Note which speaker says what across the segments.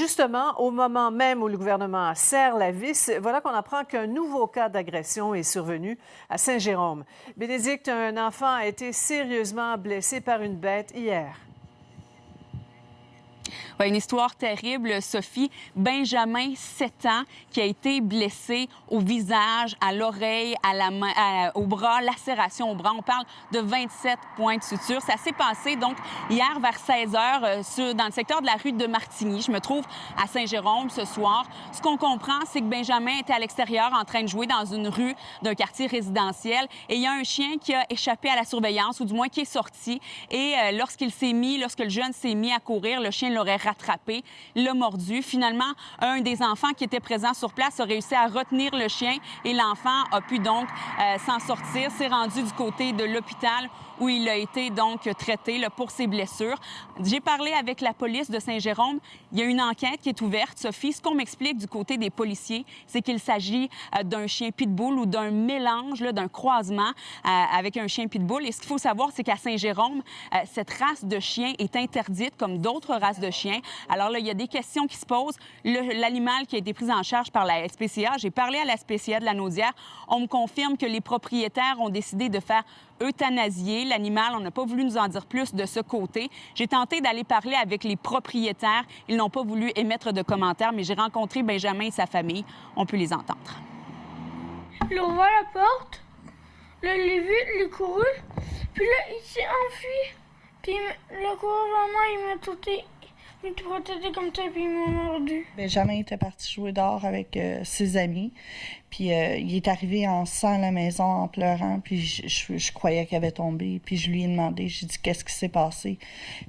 Speaker 1: Justement, au moment même où le gouvernement serre la vis, voilà qu'on apprend qu'un nouveau cas d'agression est survenu à Saint-Jérôme. Bénédicte, un enfant a été sérieusement blessé par une bête hier.
Speaker 2: Ouais, une histoire terrible, Sophie. Benjamin, 7 ans, qui a été blessé au visage, à l'oreille, à la main, au bras, lacération au bras. On parle de 27 points de suture. Ça s'est passé donc hier vers 16 h dans le secteur de la rue de Martigny. Je me trouve à Saint-Jérôme ce soir. Ce qu'on comprend, c'est que Benjamin était à l'extérieur en train de jouer dans une rue d'un quartier résidentiel et il y a un chien qui a échappé à la surveillance, ou du moins qui est sorti. Et lorsque le jeune s'est mis à courir, le chien l'aurait rattrapé, l'a mordu. Finalement, un des enfants qui était présent sur place a réussi à retenir le chien et l'enfant a pu donc s'en sortir. S'est rendu du côté de l'hôpital où il a été donc traité là, pour ses blessures. J'ai parlé avec la police de Saint-Jérôme. Il y a une enquête qui est ouverte, Sophie. Ce qu'on m'explique du côté des policiers, c'est qu'il s'agit d'un chien pitbull ou d'un mélange, d'un croisement avec un chien pitbull. Et ce qu'il faut savoir, c'est qu'à Saint-Jérôme, cette race de chien est interdite comme d'autres races de chiens. Alors là, il y a des questions qui se posent. L'animal qui a été pris en charge par la SPCA, j'ai parlé à la SPCA de la Naudière. On me confirme que les propriétaires ont décidé de faire euthanasier l'animal. On n'a pas voulu nous en dire plus de ce côté. J'ai tenté d'aller parler avec les propriétaires. Ils n'ont pas voulu émettre de commentaires, mais j'ai rencontré Benjamin et sa famille. On peut les entendre.
Speaker 3: Il a ouvert la porte. Là, il l'a vu, il est couru. Puis là, il s'est enfui. Puis il a couru vers moi, il m'a touté. Il m'a protégé comme ça, puis il m'a mordu.
Speaker 4: Benjamin était parti jouer dehors avec ses amis. Puis il est arrivé en sang à la maison en pleurant. Puis je croyais qu'il avait tombé. Puis je lui ai demandé, j'ai dit qu'est-ce qui s'est passé.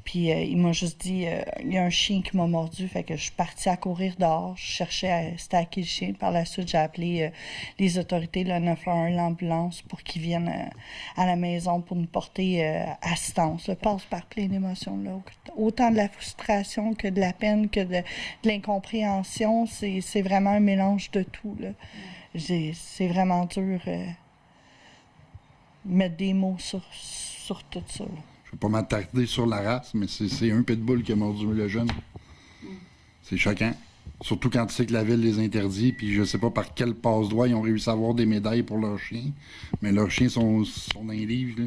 Speaker 4: Puis il m'a juste dit, il y a un chien qui m'a mordu. Fait que je suis partie à courir dehors. Je cherchais c'était à qui le chien. Par la suite, j'ai appelé les autorités, le 911, l'ambulance, pour qu'ils viennent à la maison pour nous porter assistance. Je passe par plein d'émotions, là. Autant de la frustration que de la peine, que de l'incompréhension. C'est vraiment un mélange de tout, là. C'est vraiment dur mettre des mots sur tout ça. Là.
Speaker 5: Je ne vais pas m'attarder sur la race, mais c'est un pitbull qui a mordu le jeune. C'est choquant. Surtout quand tu sais que la ville les interdit, puis je sais pas par quel passe-droit ils ont réussi à avoir des médailles pour leurs chiens. Mais leurs chiens sont dans les livres, là.